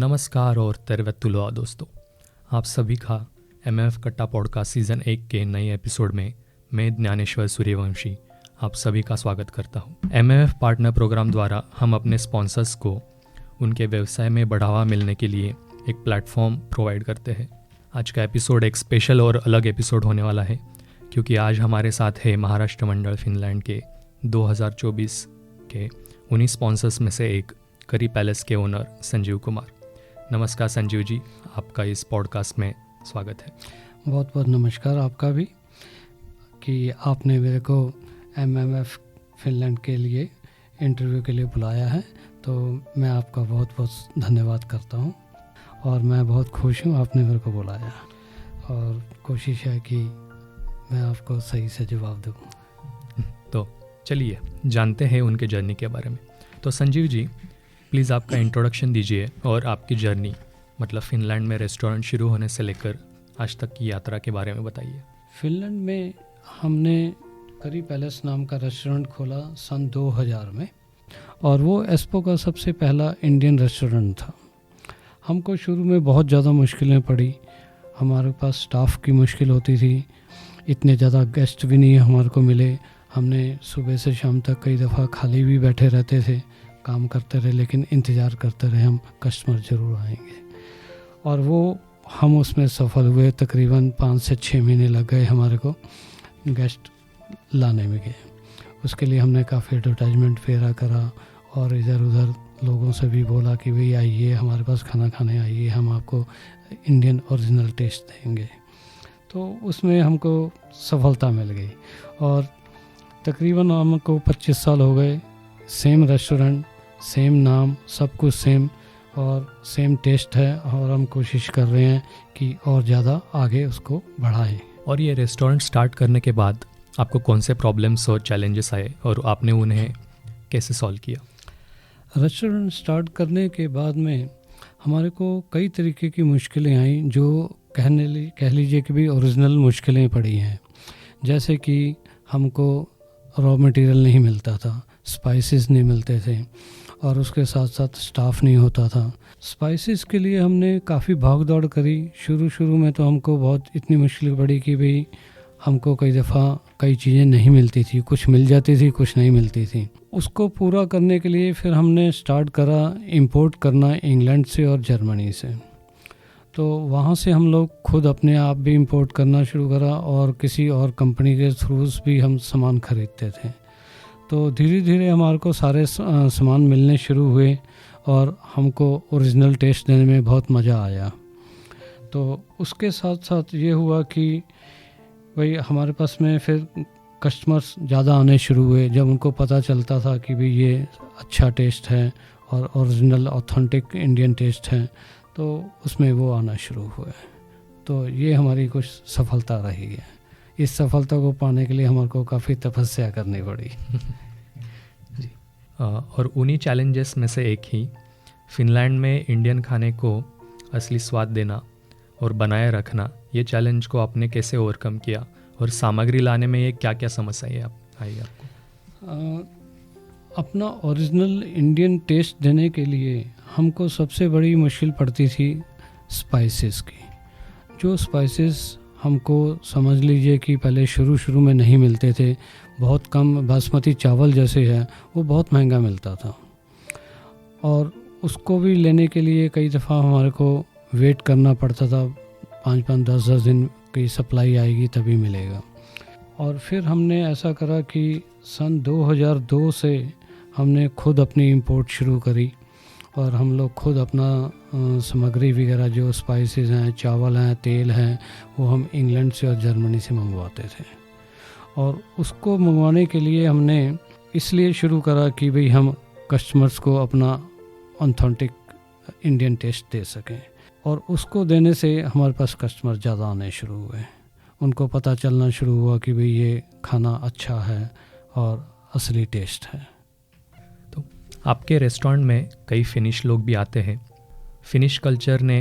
नमस्कार और तरवेत्तुलोआ दोस्तों, आप सभी का एमएफ कट्टा पॉडकास्ट सीज़न 1 के नए एपिसोड में मैं ज्ञानेश्वर सूर्यवंशी आप सभी का स्वागत करता हूं। एमएफ पार्टनर प्रोग्राम द्वारा हम अपने स्पॉन्सर्स को उनके व्यवसाय में बढ़ावा मिलने के लिए एक प्लेटफॉर्म प्रोवाइड करते हैं। आज का एपिसोड एक स्पेशल और अलग एपिसोड होने वाला है क्योंकि आज हमारे साथ है महाराष्ट्र मंडल फिनलैंड के 2024 के उन्हीं स्पॉन्सर्स में से एक करी पैलेस के ओनर संजीव कुमार। नमस्कार संजीव जी, आपका इस पॉडकास्ट में स्वागत है। बहुत बहुत नमस्कार आपका भी कि आपने मेरे को एमएमएफ फिनलैंड के लिए इंटरव्यू के लिए बुलाया है, तो मैं आपका बहुत बहुत धन्यवाद करता हूं और मैं बहुत खुश हूं आपने मेरे को बुलाया और कोशिश है कि मैं आपको सही से जवाब दूं। तो चलिए जानते हैं उनके जर्नी के बारे में। तो संजीव जी, प्लीज़ आपका इंट्रोडक्शन दीजिए और आपकी जर्नी मतलब फिनलैंड में रेस्टोरेंट शुरू होने से लेकर आज तक की यात्रा के बारे में बताइए। फिनलैंड में हमने करी पैलेस नाम का रेस्टोरेंट खोला सन 2000 में और वो एस्पो का सबसे पहला इंडियन रेस्टोरेंट था। हमको शुरू में बहुत ज़्यादा मुश्किलें पड़ी, हमारे पास स्टाफ की मुश्किल होती थी, इतने ज़्यादा गेस्ट भी नहीं हमारे को मिले। हमने सुबह से शाम तक कई दफ़ा खाली भी बैठे रहते थे, काम करते रहे, लेकिन इंतज़ार करते रहे हम कस्टमर ज़रूर आएंगे और वो हम उसमें सफल हुए। तकरीबन 5 से 6 महीने लग गए हमारे को गेस्ट लाने में गए। उसके लिए हमने काफ़ी एडवर्टाइजमेंट फेरा करा और इधर उधर लोगों से भी बोला कि भाई आइए हमारे पास खाना खाने आइए, हम आपको इंडियन ओरिजिनल टेस्ट देंगे। तो उसमें हमको सफलता मिल गई और तकरीबन हमको 25 साल हो गए। सेम रेस्टोरेंट, सेम नाम, सब कुछ सेम और सेम टेस्ट है और हम कोशिश कर रहे हैं कि और ज़्यादा आगे उसको बढ़ाएं। और ये रेस्टोरेंट स्टार्ट करने के बाद आपको कौन से प्रॉब्लम्स और चैलेंजेस आए और आपने उन्हें कैसे सॉल्व किया? रेस्टोरेंट स्टार्ट करने के बाद में हमारे को कई तरीके की मुश्किलें आई जो कह लीजिए कि भी ओरिजिनल मुश्किलें पड़ी हैं। जैसे कि हमको रॉ मटेरियल नहीं मिलता था, स्पाइसेस नहीं मिलते थे और उसके साथ साथ स्टाफ नहीं होता था। स्पाइसेस के लिए हमने काफ़ी भाग दौड़ करी। शुरू में तो हमको बहुत इतनी मुश्किल पड़ी कि भाई हमको कई दफ़ा कई चीज़ें नहीं मिलती थी, कुछ मिल जाती थी, कुछ नहीं मिलती थी। उसको पूरा करने के लिए फिर हमने स्टार्ट करा इंपोर्ट करना इंग्लैंड से और जर्मनी से। तो वहाँ से हम लोग खुद अपने आप भी इंपोर्ट करना शुरू करा और किसी और कंपनी के थ्रू भी हम सामान खरीदते थे। तो धीरे धीरे हमारे को सारे सामान मिलने शुरू हुए और हमको ओरिजिनल टेस्ट देने में बहुत मज़ा आया। तो उसके साथ साथ ये हुआ कि भाई हमारे पास में फिर कस्टमर्स ज़्यादा आने शुरू हुए। जब उनको पता चलता था कि भाई ये अच्छा टेस्ट है और ओरिजिनल ऑथेंटिक इंडियन टेस्ट है, तो उसमें वो आना शुरू हुए। तो ये हमारी कुछ सफलता रही है। इस सफलता को पाने के लिए हमारे को काफ़ी तपस्या करनी पड़ी। जी। और उन्हीं चैलेंजेस में से एक ही फिनलैंड में इंडियन खाने को असली स्वाद देना और बनाए रखना, ये चैलेंज को आपने कैसे ओवरकम किया और सामग्री लाने में ये क्या क्या समस्याएं आई आपको? अपना ओरिजिनल इंडियन टेस्ट देने के लिए हमको सबसे बड़ी मुश्किल पड़ती थी स्पाइसेस की। जो स्पाइसेस हमको समझ लीजिए कि पहले शुरू में नहीं मिलते थे, बहुत कम। बासमती चावल जैसे है वो बहुत महंगा मिलता था और उसको भी लेने के लिए कई दफ़ा हमारे को वेट करना पड़ता था। 5-5, 10-10 दिन की सप्लाई आएगी तभी मिलेगा। और फिर हमने ऐसा करा कि सन 2002 से हमने खुद अपनी इंपोर्ट शुरू करी और हम लोग खुद अपना सामग्री वगैरह जो स्पाइसेस हैं, चावल हैं, तेल हैं, वो हम इंग्लैंड से और जर्मनी से मंगवाते थे। और उसको मंगवाने के लिए हमने इसलिए शुरू करा कि भाई हम कस्टमर्स को अपना ऑथेंटिक इंडियन टेस्ट दे सकें और उसको देने से हमारे पास कस्टमर ज़्यादा आने शुरू हुए। उनको पता चलना शुरू हुआ कि भाई ये खाना अच्छा है और असली टेस्ट है। तो आपके रेस्टोरेंट में कई फिनिश लोग भी आते हैं। फिनिश कल्चर ने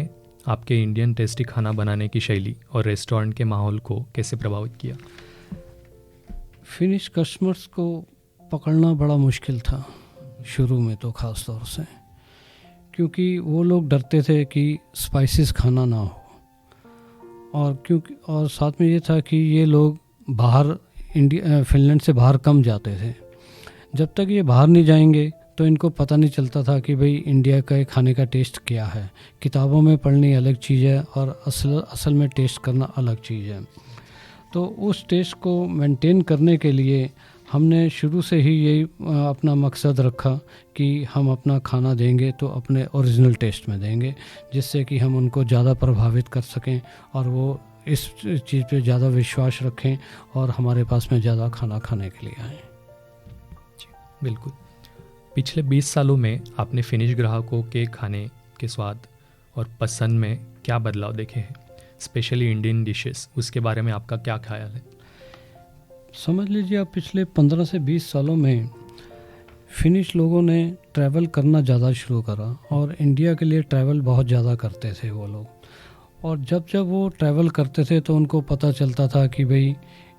आपके इंडियन टेस्टी खाना बनाने की शैली और रेस्टोरेंट के माहौल को कैसे प्रभावित किया? फिनिश कस्टमर्स को पकड़ना बड़ा मुश्किल था शुरू में तो ख़ास तौर से, क्योंकि वो लोग डरते थे कि स्पाइसेस खाना ना हो, और साथ में ये था कि ये लोग बाहर फिनलैंड से बाहर कम जाते थे। जब तक ये बाहर नहीं जाएंगे तो इनको पता नहीं चलता था कि भाई इंडिया का खाने का टेस्ट क्या है। किताबों में पढ़नी अलग चीज़ है और असल में टेस्ट करना अलग चीज़ है। तो उस टेस्ट को मेंटेन करने के लिए हमने शुरू से ही यही अपना मकसद रखा कि हम अपना खाना देंगे तो अपने ओरिजिनल टेस्ट में देंगे, जिससे कि हम उनको ज़्यादा प्रभावित कर सकें और वो इस चीज़ पे ज़्यादा विश्वास रखें और हमारे पास में ज़्यादा खाना खाने के लिए आएँ। बिल्कुल। पिछले 20 सालों में आपने फिनिश ग्राहकों के खाने के स्वाद और पसंद में क्या बदलाव देखे हैं, स्पेशली इंडियन डिशेस, उसके बारे में आपका क्या ख्याल है? समझ लीजिए आप पिछले 15 से 20 सालों में फिनिश लोगों ने ट्रैवल करना ज़्यादा शुरू करा और इंडिया के लिए ट्रैवल बहुत ज़्यादा करते थे वो लोग। और जब जब वो ट्रैवल करते थे तो उनको पता चलता था कि भाई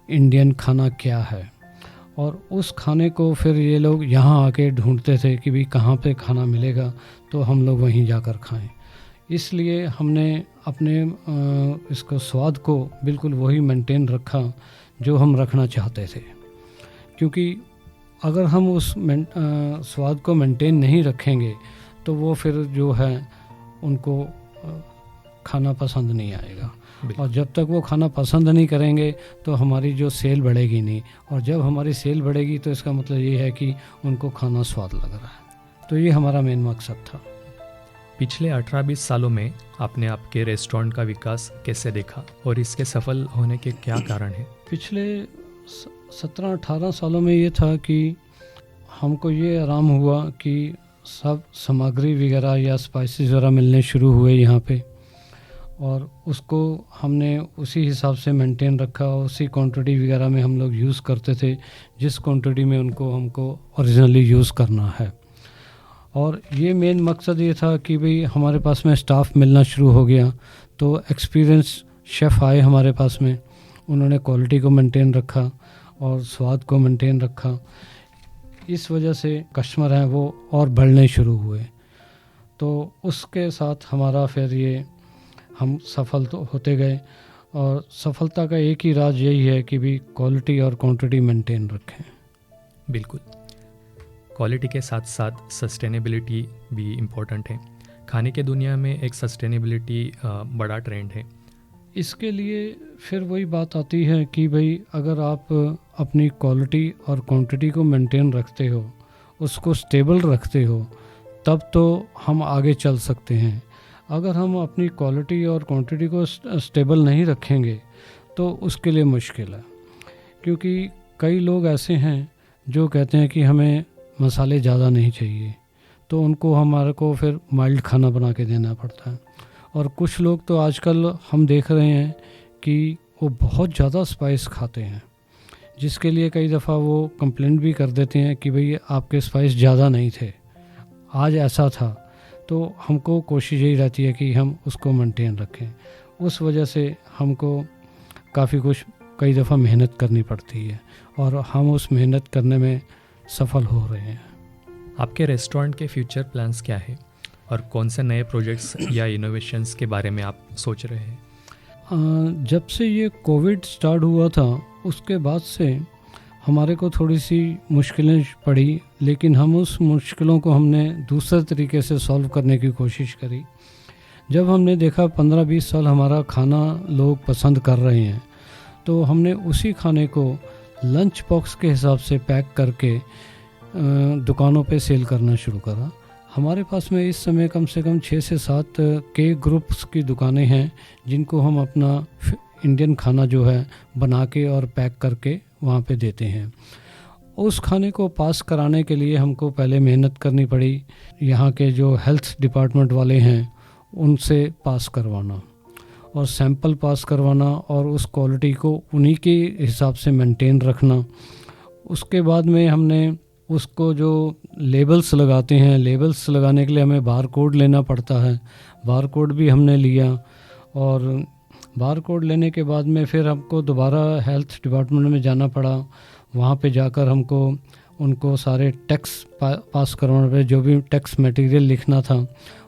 इंडियन खाना क्या है, और उस खाने को फिर ये लोग यहाँ आके ढूंढते थे कि भाई कहाँ पे खाना मिलेगा तो हम लोग वहीं जाकर खाएं। इसलिए हमने अपने इसको स्वाद को बिल्कुल वही मेंटेन रखा जो हम रखना चाहते थे, क्योंकि अगर हम उस स्वाद को मेंटेन नहीं रखेंगे तो वो फिर जो है उनको खाना पसंद नहीं आएगा, और जब तक वो खाना पसंद नहीं करेंगे तो हमारी जो सेल बढ़ेगी नहीं, और जब हमारी सेल बढ़ेगी तो इसका मतलब ये है कि उनको खाना स्वाद लग रहा है। तो ये हमारा मेन मकसद था। पिछले 18-20 सालों में आपने आपके रेस्टोरेंट का विकास कैसे देखा और इसके सफल होने के क्या कारण हैं? पिछले 17-18 सालों में ये था कि हमको ये आराम हुआ कि सब सामग्री वगैरह या स्पाइसेस वगैरह मिलने शुरू हुए यहाँ पे, और उसको हमने उसी हिसाब से मेंटेन रखा। उसी क्वांटिटी वगैरह में हम लोग यूज़ करते थे जिस क्वांटिटी में हमको ओरिजिनली यूज़ करना है। और ये मेन मकसद ये था कि भाई हमारे पास में स्टाफ मिलना शुरू हो गया, तो एक्सपीरियंस शेफ़ आए हमारे पास में, उन्होंने क्वालिटी को मेंटेन रखा और स्वाद को मेंटेन रखा। इस वजह से कस्टमर हैं वो और बढ़ने शुरू हुए। तो उसके साथ हमारा फिर ये हम सफल तो होते गए, और सफलता का एक ही राज यही है कि भी क्वालिटी और क्वांटिटी मेंटेन रखें। बिल्कुल, क्वालिटी के साथ साथ सस्टेनेबिलिटी भी इम्पोर्टेंट है। खाने के दुनिया में एक सस्टेनेबिलिटी बड़ा ट्रेंड है। इसके लिए फिर वही बात आती है कि भाई अगर आप अपनी क्वालिटी और क्वांटिटी को मेंटेन रखते हो, उसको स्टेबल रखते हो, तब तो हम आगे चल सकते हैं। अगर हम अपनी क्वालिटी और क्वांटिटी को स्टेबल नहीं रखेंगे तो उसके लिए मुश्किल है, क्योंकि कई लोग ऐसे हैं जो कहते हैं कि हमें मसाले ज़्यादा नहीं चाहिए, तो उनको हमारे को फिर माइल्ड खाना बना के देना पड़ता है। और कुछ लोग तो आजकल हम देख रहे हैं कि वो बहुत ज़्यादा स्पाइस खाते हैं, जिसके लिए कई दफ़ा वो कंप्लेंट भी कर देते हैं कि भाई आपके स्पाइस ज़्यादा नहीं थे, आज ऐसा था। तो हमको कोशिश यही रहती है कि हम उसको मेंटेन रखें। उस वजह से हमको काफ़ी कुछ कई दफ़ा मेहनत करनी पड़ती है, और हम उस मेहनत करने में सफल हो रहे हैं। आपके रेस्टोरेंट के फ्यूचर प्लान्स क्या है और कौन से नए प्रोजेक्ट्स या इनोवेशंस के बारे में आप सोच रहे हैं? जब से ये कोविड स्टार्ट हुआ था उसके बाद से हमारे को थोड़ी सी मुश्किलें पड़ी, लेकिन हम उस मुश्किलों को हमने दूसरे तरीके से सॉल्व करने की कोशिश करी। जब हमने देखा 15-20 साल हमारा खाना लोग पसंद कर रहे हैं, तो हमने उसी खाने को लंच बॉक्स के हिसाब से पैक करके दुकानों पे सेल करना शुरू करा। हमारे पास में इस समय कम से कम 6 से 7 के ग्रुप्स की दुकानें हैं जिनको हम अपना इंडियन खाना जो है बना के और पैक करके वहाँ पे देते हैं। उस खाने को पास कराने के लिए हमको पहले मेहनत करनी पड़ी। यहाँ के जो हेल्थ डिपार्टमेंट वाले हैं उनसे पास करवाना और सैंपल पास करवाना और उस क्वालिटी को उन्हीं के हिसाब से मेंटेन रखना। उसके बाद में हमने उसको जो लेबल्स लगाते हैं, लेबल्स लगाने के लिए हमें बार कोड लेना पड़ता है। बार कोड भी हमने लिया और बार कोड लेने के बाद में फिर हमको दोबारा हेल्थ डिपार्टमेंट में जाना पड़ा। वहाँ पे जाकर हमको उनको सारे टैक्स पास करवाना पड़े, जो भी टैक्स मटेरियल लिखना था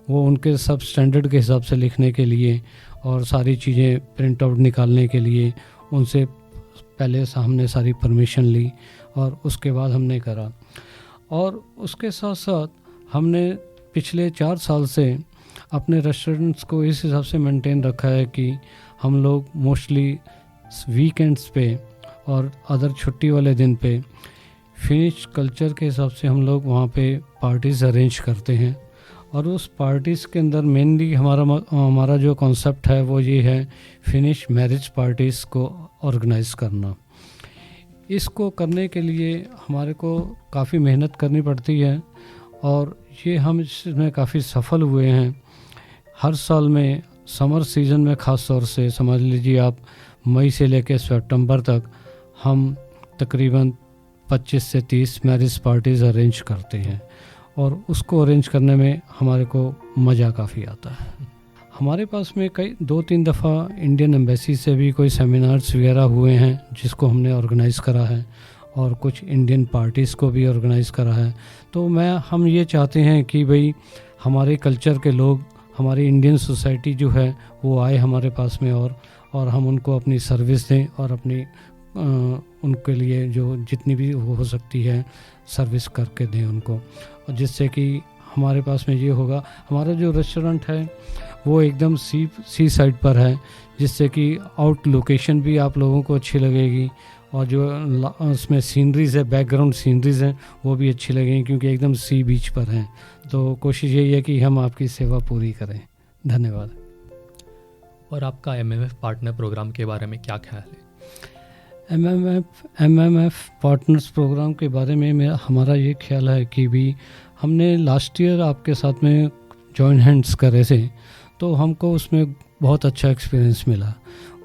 वो उनके सब स्टैंडर्ड के हिसाब से लिखने के लिए और सारी चीज़ें प्रिंट आउट निकालने के लिए उनसे पहले से हमने सारी परमिशन ली और उसके बाद हमने करा। और उसके साथ साथ हमने पिछले 4 साल से अपने रेस्टोरेंट्स को इस हिसाब से मेंटेन रखा है कि हम लोग मोस्टली वीकेंड्स पे और अदर छुट्टी वाले दिन पे फिनिश कल्चर के हिसाब से हम लोग वहाँ पे पार्टीज़ अरेंज करते हैं। और उस पार्टीज़ के अंदर मेनली हमारा जो कॉन्सेप्ट है वो ये है फिनिश मैरिज पार्टीज़ को ऑर्गेनाइज़ करना। इसको करने के लिए हमारे को काफ़ी मेहनत करनी पड़ती है और ये हम इसमें काफ़ी सफल हुए हैं। हर साल में समर सीज़न में ख़ास तौर से समझ लीजिए आप मई से लेकर सितंबर तक हम तकरीबन 25 से 30 मैरिज पार्टीज़ अरेंज करते हैं और उसको अरेंज करने में हमारे को मज़ा काफ़ी आता है। हमारे पास में कई 2-3 दफ़ा इंडियन एम्बेसी से भी कोई सेमिनार्स वगैरह हुए हैं जिसको हमने ऑर्गेनाइज़ करा है और कुछ इंडियन पार्टीज़ को भी ऑर्गेनाइज़ करा है। तो हम ये चाहते हैं कि भाई हमारे कल्चर के लोग, हमारी इंडियन सोसाइटी जो है वो आए हमारे पास में और हम उनको अपनी सर्विस दें और अपनी उनके लिए जो जितनी भी हो सकती है सर्विस करके दें उनको। और जिससे कि हमारे पास में ये होगा, हमारा जो रेस्टोरेंट है वो एकदम सी साइड पर है, जिससे कि आउट लोकेशन भी आप लोगों को अच्छी लगेगी और जो उसमें सीनरीज़ है, बैकग्राउंड सीनरीज़ हैं वो भी अच्छी लगेंगी क्योंकि एकदम सी बीच पर हैं। तो कोशिश यही है कि हम आपकी सेवा पूरी करें। धन्यवाद। और आपका एमएमएफ पार्टनर प्रोग्राम के बारे में क्या ख्याल है? एमएमएफ पार्टनर्स प्रोग्राम के बारे में हमारा ये ख्याल है कि भी हमने लास्ट ईयर आपके साथ में जॉइन हैंड्स करे थे तो हमको उसमें बहुत अच्छा एक्सपीरियंस मिला।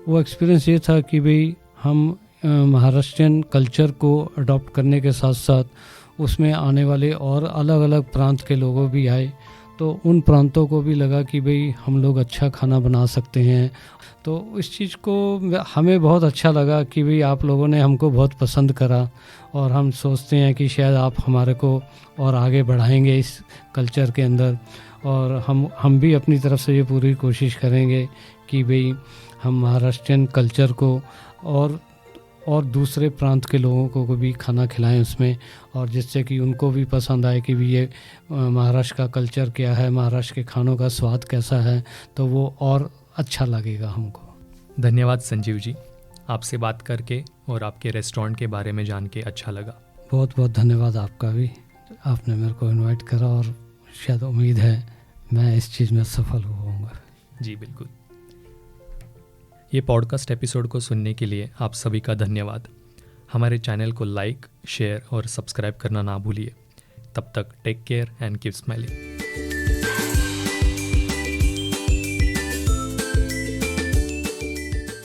वो एक्सपीरियंस ये था कि भाई हम महाराष्ट्रियन कल्चर को अडॉप्ट करने के साथ साथ उसमें आने वाले और अलग अलग प्रांत के लोगों भी आए, तो उन प्रांतों को भी लगा कि भाई हम लोग अच्छा खाना बना सकते हैं। तो इस चीज़ को हमें बहुत अच्छा लगा कि भाई आप लोगों ने हमको बहुत पसंद करा और हम सोचते हैं कि शायद आप हमारे को और आगे बढ़ाएंगे इस कल्चर के अंदर। और हम भी अपनी तरफ से ये पूरी कोशिश करेंगे कि भाई हम महाराष्ट्रियन कल्चर को और दूसरे प्रांत के लोगों को भी खाना खिलाएं उसमें, और जिससे कि उनको भी पसंद आए कि भी ये महाराष्ट्र का कल्चर क्या है, महाराष्ट्र के खानों का स्वाद कैसा है, तो वो और अच्छा लगेगा हमको। धन्यवाद संजीव जी, आपसे बात करके और आपके रेस्टोरेंट के बारे में जान के अच्छा लगा। बहुत बहुत धन्यवाद आपका भी, आपने मेरे को इनवाइट करा और शायद उम्मीद है मैं इस चीज़ में सफल होऊंगा। जी बिल्कुल। ये पॉडकास्ट एपिसोड को सुनने के लिए आप सभी का धन्यवाद। हमारे चैनल को लाइक, शेयर और सब्सक्राइब करना ना भूलिए। तब तक take care and keep smiling.